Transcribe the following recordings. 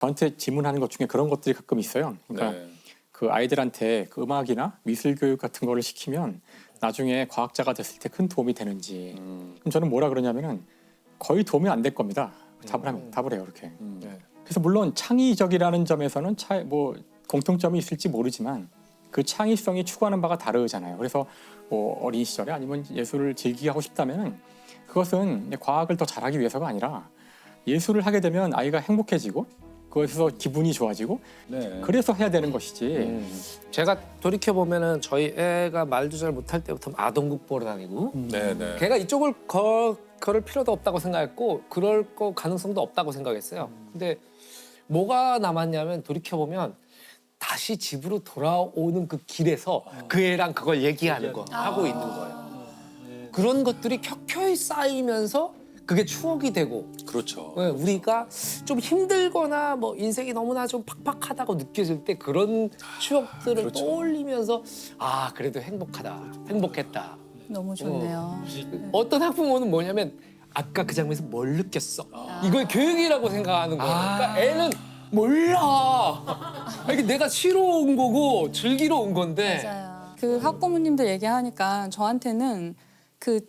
저한테 질문하는 것 중에 그런 것들이 가끔 있어요. 그러니까 네. 그 아이들한테 그 음악이나 미술 교육 같은 거를 시키면 나중에 과학자가 됐을 때 큰 도움이 되는지. 그럼 저는 뭐라 그러냐면은 거의 도움이 안 될 겁니다. 답을 해요, 이렇게. 네. 그래서 물론 창의적이라는 점에서는 뭐 공통점이 있을지 모르지만 그 창의성이 추구하는 바가 다르잖아요. 그래서 뭐 어린 시절에 아니면 예술을 즐기게 하고 싶다면 그것은 과학을 더 잘하기 위해서가 아니라 예술을 하게 되면 아이가 행복해지고 그것에서 기분이 좋아지고 네. 그래서 해야 되는 것이지. 제가 돌이켜 보면은 저희 애가 말도 잘 못할 때부터 아동국 보러 다니고 네. 걔가 이쪽을 걸을 필요도 없다고 생각했고 그럴 거 가능성도 없다고 생각했어요. 근데 뭐가 남았냐면 돌이켜 보면 다시 집으로 돌아오는 그 길에서 그 애랑 그걸 얘기하는 거 하고 있는 거예요. 그런 것들이 켜켜이 쌓이면서 그게 추억이 되고 그렇죠. 우리가 좀 힘들거나 뭐 인생이 너무나 좀 팍팍하다고 느껴질 때 그런 추억들을 그렇죠. 떠올리면서 아 그래도 행복했다. 너무 좋네요. 어떤 학부모는 뭐냐면 아까 그 장면에서 뭘 느꼈어? 이걸 교육이라고 생각하는 거예요. 그러니까 애는 몰라. 이게 내가 쉬러 온 거고 즐기러 온 건데. 맞아요. 그 학부모님들 얘기하니까 저한테는 그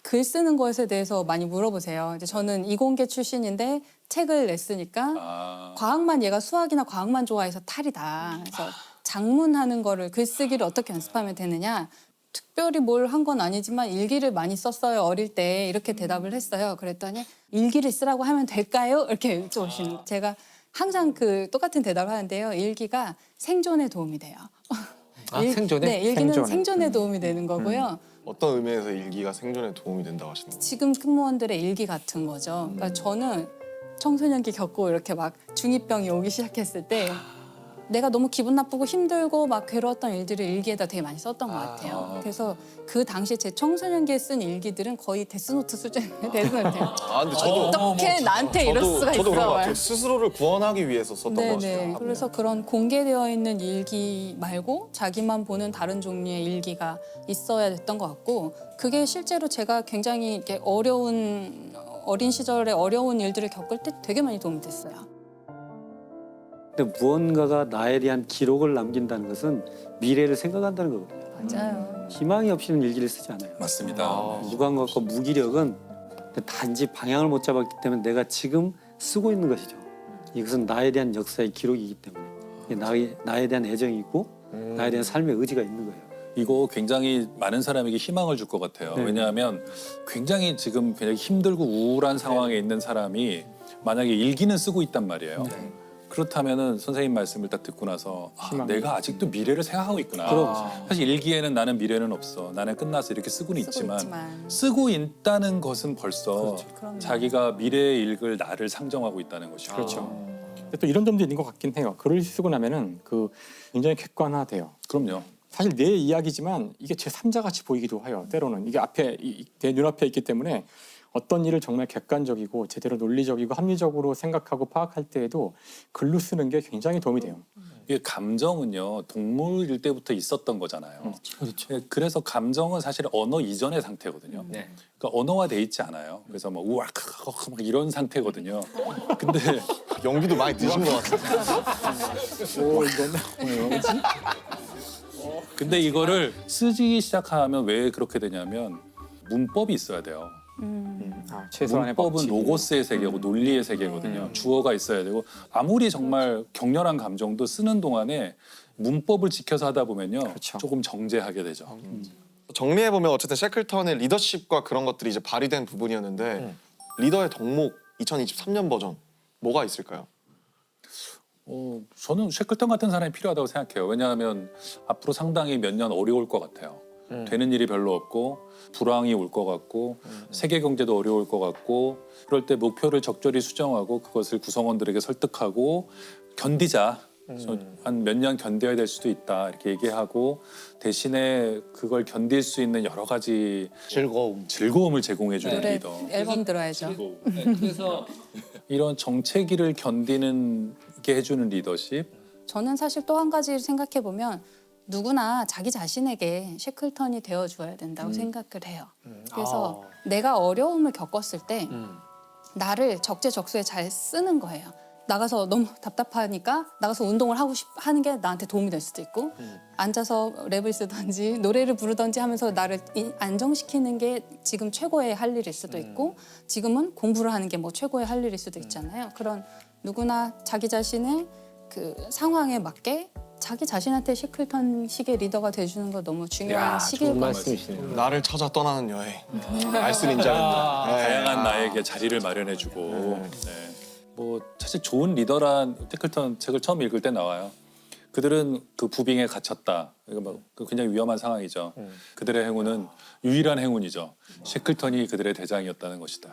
글 쓰는 것에 대해서 많이 물어보세요. 이제 저는 이공계 출신인데 책을 냈으니까 과학만 얘가 수학이나 과학만 좋아해서 탈이다. 그래서 작문하는 거를 글쓰기를 어떻게 연습하면 되느냐. 특별히 뭘 한 건 아니지만 일기를 많이 썼어요. 어릴 때 이렇게 대답을 했어요. 그랬더니 일기를 쓰라고 하면 될까요? 이렇게 여쭤보시는 제가 항상 그 똑같은 대답을 하는데요. 일기가 생존에 도움이 돼요. 생존에? 네, 일기는 생존에. 생존에 도움이 되는 거고요. 어떤 의미에서 일기가 생존에 도움이 된다고 하시는 거예요? 지금 승무원들의 일기 같은 거죠. 그러니까 저는 청소년기 겪고 이렇게 막 중2병이 오기 시작했을 때 내가 너무 기분 나쁘고 힘들고 막 괴로웠던 일들을 일기에다 되게 많이 썼던 것 같아요. 그래서 그 당시에 제 청소년기에 쓴 일기들은 거의 데스노트 수준의 데스노트예요. 아 근데 저도 어떻게 나한테 이럴 수가 저도 그런 것 같아요. 있어요. 스스로를 구원하기 위해서 썼던 것 같아요. 네네. 그래서 그런 공개되어 있는 일기 말고 자기만 보는 다른 종류의 일기가 있어야 됐던 것 같고 그게 실제로 제가 굉장히 이렇게 어린 시절에 어려운 일들을 겪을 때 되게 많이 도움이 됐어요. 근데 무언가가 나에 대한 기록을 남긴다는 것은 미래를 생각한다는 거거든요. 맞아요. 희망이 없이는 일기를 쓰지 않아요. 맞습니다. 무감각과 무기력은 단지 방향을 못 잡았기 때문에 내가 지금 쓰고 있는 것이죠. 이것은 나에 대한 역사의 기록이기 때문에 나에 대한 애정이 있고 나에 대한 삶의 의지가 있는 거예요. 이거 굉장히 많은 사람에게 희망을 줄 것 같아요. 네. 왜냐하면 굉장히 지금 굉장히 힘들고 우울한 상황에 있는 사람이 만약에 일기는 쓰고 있단 말이에요. 그렇다면은 선생님 말씀을 딱 듣고 나서 내가 아직도 미래를 생각하고 있구나. 그럼. 사실 일기에는 나는 미래는 없어. 나는 끝났어. 이렇게 쓰고는 쓰고 있지만 있지만. 쓰고 있다는 것은 벌써 그럼요. 자기가 미래에 읽을 나를 상정하고 있다는 것이죠. 그렇죠. 근데 또 이런 점도 있는 것 같긴 해요. 글을 쓰고 나면은 그 굉장히 객관화돼요. 그럼요. 사실 내 이야기지만 이게 제 3자 같이 보이기도 해요. 때로는 이게 앞에 내 눈앞에 있기 때문에 어떤 일을 정말 객관적이고 제대로 논리적이고 합리적으로 생각하고 파악할 때에도 글로 쓰는 게 굉장히 도움이 돼요. 이게 감정은요 동물일 때부터 있었던 거잖아요. 그렇죠. 그래서 감정은 사실 언어 이전의 상태거든요. 네. 그러니까 언어화돼 있지 않아요. 그래서 막 우악 막 이런 상태거든요. 근데 연기도 많이 드신 것 같아요. 근데 이거를 쓰기 시작하면 왜 그렇게 되냐면 문법이 있어야 돼요. 최소한의 문법은 법칙이. 로고스의 세계고 논리의 세계거든요. 주어가 있어야 되고 아무리 정말 격렬한 감정도 쓰는 동안에 문법을 지켜서 하다 보면요 그렇죠. 조금 정제하게 되죠. 정리해 보면 어쨌든 셰클턴의 리더십과 그런 것들이 이제 발휘된 부분이었는데 리더의 덕목 2023년 버전 뭐가 있을까요? 저는 셰클턴 같은 사람이 필요하다고 생각해요. 왜냐하면 앞으로 상당히 몇 년 어려울 것 같아요. 되는 일이 별로 없고 불황이 올 것 같고 세계 경제도 어려울 것 같고 그럴 때 목표를 적절히 수정하고 그것을 구성원들에게 설득하고 견디자. 한 몇 년 견뎌야 될 수도 있다 이렇게 얘기하고 대신에 그걸 견딜 수 있는 여러 가지 즐거움을 제공해 주는 노래 리더. 앨범 들어야죠. 그래서 이런 정체기를 견디는 게 해주는 리더십. 저는 사실 또 한 가지 생각해 보면 누구나 자기 자신에게 셰클턴이 되어줘야 된다고 생각을 해요. 그래서 내가 어려움을 겪었을 때 나를 적재적소에 잘 쓰는 거예요. 나가서 너무 답답하니까 나가서 운동을 하는 게 나한테 도움이 될 수도 있고 앉아서 랩을 쓰든지 노래를 부르든지 하면서 나를 안정시키는 게 지금 최고의 할 일일 수도 있고 지금은 공부를 하는 게 뭐 최고의 할 일일 수도 있잖아요. 그런 누구나 자기 자신의 그 상황에 맞게 자기 자신한테 쉐클턴식의 리더가 돼주는 거 너무 중요한 야, 시기일 좋은 것 같아요. 말씀이시네요. 나를 찾아 떠나는 여행. 알쓸인자였다. 다양한 나에게 자리를 마련해주고. 네. 뭐 사실 좋은 리더란 셰클턴 책을 처음 읽을 때 나와요. 그들은 그 부빙에 갇혔다. 이거 뭐 굉장히 위험한 상황이죠. 그들의 행운은 유일한 행운이죠. 셰클턴이 그들의 대장이었다는 것이다.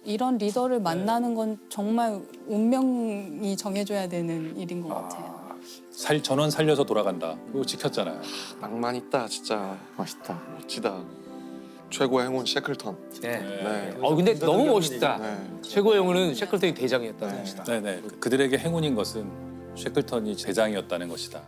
이런 리더를 만나는 건 정말 운명이 정해줘야 되는 일인 것 같아요. 전원 살려서 돌아간다. 그거 지켰잖아요. 낭만 있다 진짜. 멋있다. 멋지다. 최고의 행운 셰클턴. 네. 네. 근데 너무 멋있다. 네. 최고의 영웅은 셰클턴이 대장이었다는 네. 것이다. 네네. 그들에게 행운인 것은 셰클턴이 대장이었다는 것이다.